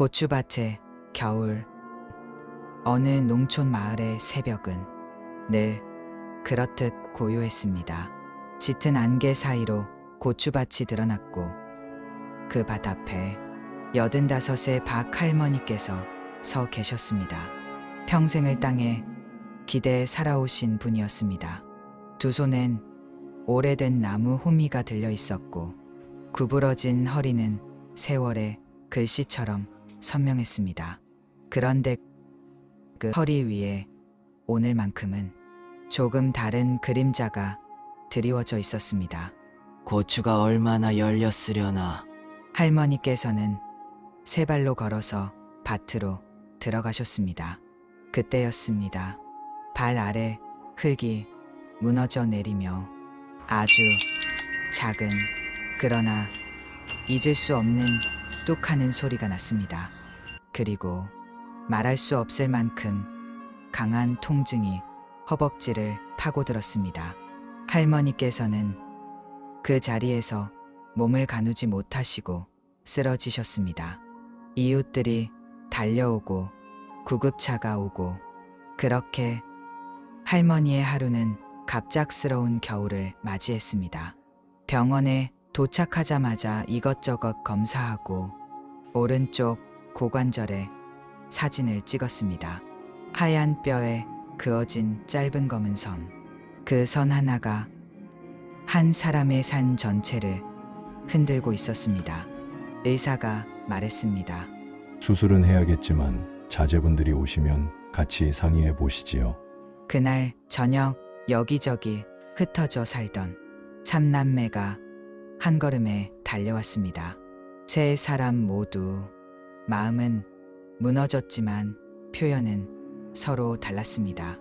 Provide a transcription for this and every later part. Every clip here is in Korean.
고추밭의 겨울. 어느 농촌 마을의 새벽은 늘 그렇듯 고요했습니다. 짙은 안개 사이로 고추밭이 드러났고 그 밭 앞에 85의 박 할머니께서 서 계셨습니다. 평생을 땅에 기대에 살아오신 분이었습니다. 두 손엔 오래된 나무 호미가 들려 있었고 구부러진 허리는 세월의 글씨처럼 선명했습니다. 그런데 그 허리 위에 오늘만큼은 조금 다른 그림자가 드리워져 있었습니다. 고추가 얼마나 열렸으려나. 할머니께서는 세 발로 걸어서 밭으로 들어가셨습니다. 그때였습니다. 발 아래 흙이 무너져 내리며 아주 작은 그러나 잊을 수 없는 뚝 하는 소리가 났습니다. 그리고 말할 수 없을 만큼 강한 통증이 허벅지를 파고들었습니다. 할머니께서는 그 자리에서 몸을 가누지 못하시고 쓰러지셨습니다. 이웃들이 달려오고 구급차가 오고 그렇게 할머니의 하루는 갑작스러운 겨울을 맞이했습니다. 병원에 도착하자마자 이것저것 검사하고 오른쪽 고관절에 사진을 찍었습니다. 하얀 뼈에 그어진 짧은 검은 선. 그 선 하나가 한 사람의 삶 전체를 흔들고 있었습니다. 의사가 말했습니다. 수술은 해야겠지만 자제분들이 오시면 같이 상의해 보시지요. 그날 저녁 여기저기 흩어져 살던 삼남매가 한 걸음에 달려왔습니다. 세 사람 모두 마음은 무너졌지만 표현은 서로 달랐습니다.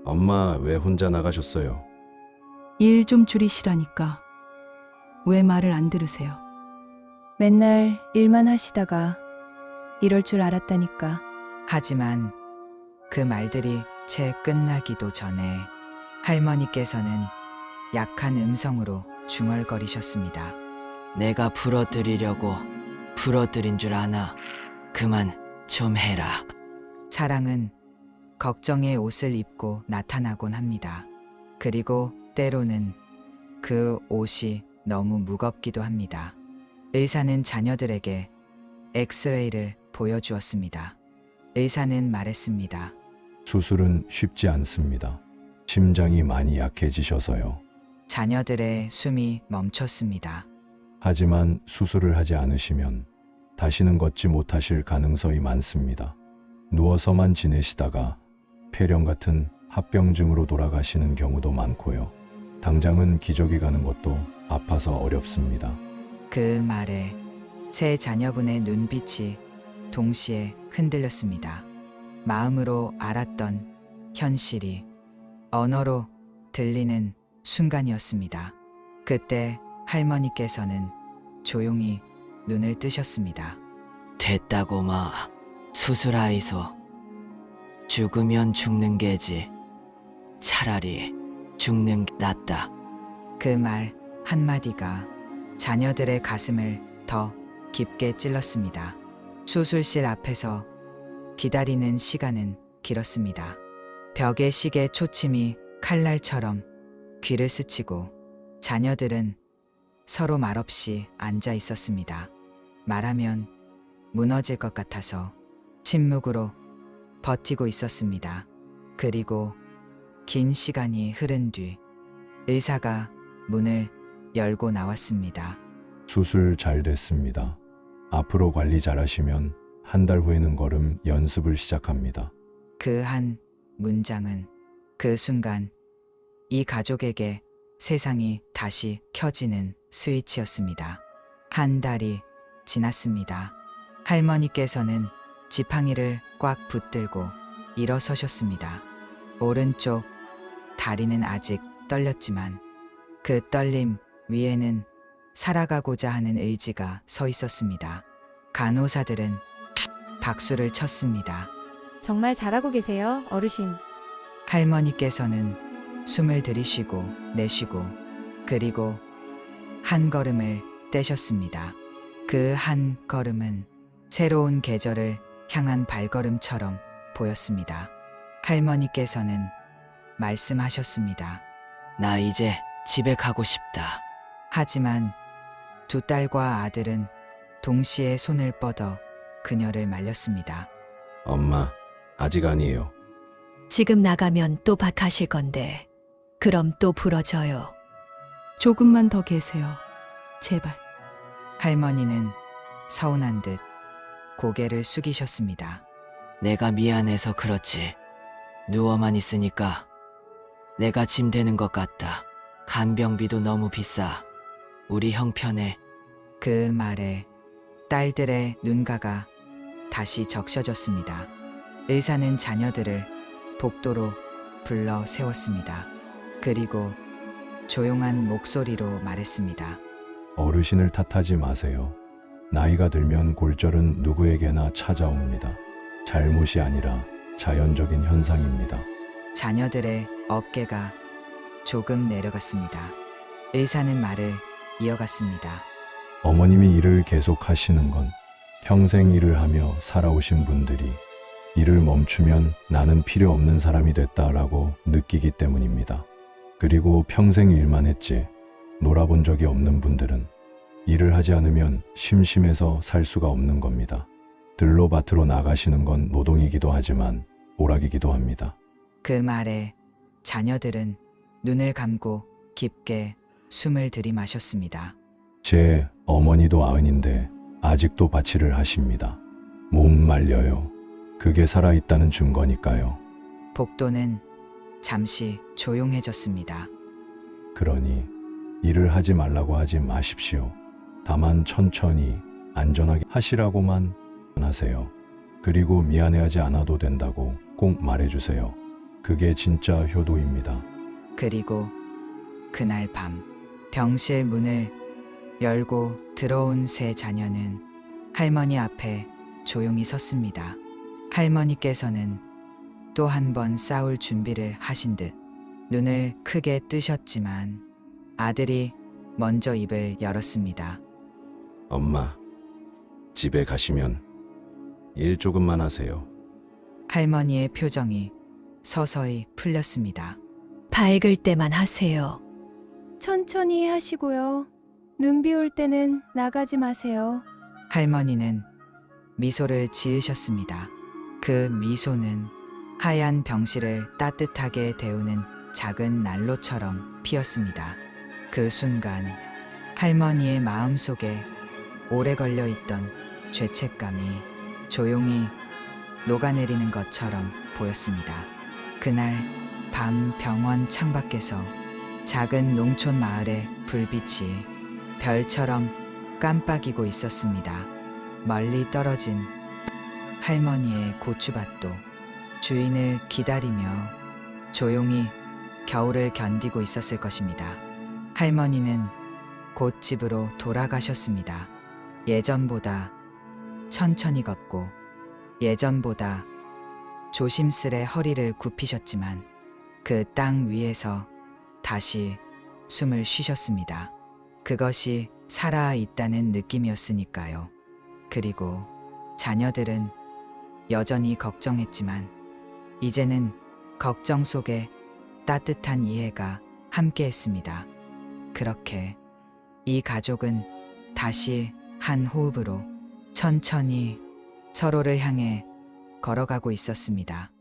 엄마 왜 혼자 나가셨어요? 일 좀 줄이시라니까. 왜 말을 안 들으세요? 맨날 일만 하시다가 이럴 줄 알았다니까. 하지만 그 말들이 채 끝나기도 전에 할머니께서는 약한 음성으로 중얼거리셨습니다. 내가 풀어드리려고 풀어드린 줄 아나. 그만 좀 해라. 사랑은 걱정의 옷을 입고 나타나곤 합니다. 그리고 때로는 그 옷이 너무 무겁기도 합니다. 의사는 자녀들에게 엑스레이를 보여주었습니다. 의사는 말했습니다. 수술은 쉽지 않습니다. 심장이 많이 약해지셔서요. 자녀들의 숨이 멈췄습니다. 하지만 수술을 하지 않으시면 다시는 걷지 못하실 가능성이 많습니다. 누워서만 지내시다가 폐렴 같은 합병증으로 돌아가시는 경우도 많고요. 당장은 기저귀 가는 것도 아파서 어렵습니다. 그 말에 세 자녀분의 눈빛이 동시에 흔들렸습니다. 마음으로 알았던 현실이 언어로 들리는 순간이었습니다. 그때 할머니께서는 조용히 눈을 뜨셨습니다. 됐다고 마. 수술하이소. 죽으면 죽는 게지. 차라리 죽는 게 낫다. 그 말 한마디가 자녀들의 가슴을 더 깊게 찔렀습니다. 수술실 앞에서 기다리는 시간은 길었습니다. 벽에 시계 초침이 칼날처럼 귀를 스치고 자녀들은 서로 말없이 앉아 있었습니다. 말하면 무너질 것 같아서 침묵으로 버티고 있었습니다. 그리고 긴 시간이 흐른 뒤 의사가 문을 열고 나왔습니다. 수술 잘 됐습니다. 앞으로 관리 잘하시면 한 달 후에는 걸음 연습을 시작합니다. 그 한 문장은 그 순간 이 가족에게 세상이 다시 켜지는 스위치였습니다. 한 달이 지났습니다. 할머니께서는 지팡이를 꽉 붙들고 일어서셨습니다. 오른쪽 다리는 아직 떨렸지만 그 떨림 위에는 살아가고자 하는 의지가 서 있었습니다. 간호사들은 박수를 쳤습니다. 정말 잘하고 계세요, 어르신. 할머니께서는 숨을 들이쉬고 내쉬고 그리고 한 걸음을 떼셨습니다. 그 한 걸음은 새로운 계절을 향한 발걸음처럼 보였습니다. 할머니께서는 말씀하셨습니다. 나 이제 집에 가고 싶다. 하지만 두 딸과 아들은 동시에 손을 뻗어 그녀를 말렸습니다. 엄마, 아직 아니에요. 지금 나가면 또 밭하실 건데 그럼 또 부러져요. 조금만 더 계세요. 제발. 할머니는 서운한 듯 고개를 숙이셨습니다. 내가 미안해서 그렇지. 누워만 있으니까 내가 짐 되는 것 같다. 간병비도 너무 비싸. 우리 형편에. 그 말에 딸들의 눈가가 다시 적셔졌습니다. 의사는 자녀들을 복도로 불러 세웠습니다. 그리고 조용한 목소리로 말했습니다. 어르신을 탓하지 마세요. 나이가 들면 골절은 누구에게나 찾아옵니다. 잘못이 아니라 자연적인 현상입니다. 자녀들의 어깨가 조금 내려갔습니다. 의사는 말을 이어갔습니다. 어머님이 일을 계속 하시는 건 평생 일을 하며 살아오신 분들이 일을 멈추면 나는 필요 없는 사람이 됐다라고 느끼기 때문입니다. 그리고 평생 일만 했지 놀아본 적이 없는 분들은 일을 하지 않으면 심심해서 살 수가 없는 겁니다. 들로 밭으로 나가시는 건 노동이기도 하지만 오락이기도 합니다. 그 말에 자녀들은 눈을 감고 깊게 숨을 들이마셨습니다. 제 어머니도 90인데 아직도 밭일을 하십니다. 몸 말려요. 그게 살아있다는 증거니까요. 복도는 잠시 조용해졌습니다. 그러니 일을 하지 말라고 하지 마십시오. 다만 천천히 안전하게 하시라고만 하세요. 그리고 미안해하지 않아도 된다고 꼭 말해주세요. 그게 진짜 효도입니다. 그리고 그날 밤 병실 문을 열고 들어온 세 자녀는 할머니 앞에 조용히 섰습니다. 할머니께서는 또 한 번 싸울 준비를 하신 듯 눈을 크게 뜨셨지만 아들이 먼저 입을 열었습니다. 엄마, 집에 가시면 일 조금만 하세요. 할머니의 표정이 서서히 풀렸습니다. 밝을 때만 하세요. 천천히 하시고요. 눈 비올 때는 나가지 마세요. 할머니는 미소를 지으셨습니다. 그 미소는 하얀 병실을 따뜻하게 데우는 작은 난로처럼 피었습니다. 그 순간 할머니의 마음속에 오래 걸려 있던 죄책감이 조용히 녹아내리는 것처럼 보였습니다. 그날 밤 병원 창밖에서 작은 농촌 마을의 불빛이 별처럼 깜빡이고 있었습니다. 멀리 떨어진 할머니의 고추밭도 주인을 기다리며 조용히 겨울을 견디고 있었을 것입니다. 할머니는 곧 집으로 돌아가셨습니다. 예전보다 천천히 걷고 예전보다 조심스레 허리를 굽히셨지만 그 땅 위에서 다시 숨을 쉬셨습니다. 그것이 살아있다는 느낌이었으니까요. 그리고 자녀들은 여전히 걱정했지만 이제는 걱정 속에 따뜻한 이해가 함께했습니다. 그렇게 이 가족은 다시 한 호흡으로 천천히 서로를 향해 걸어가고 있었습니다.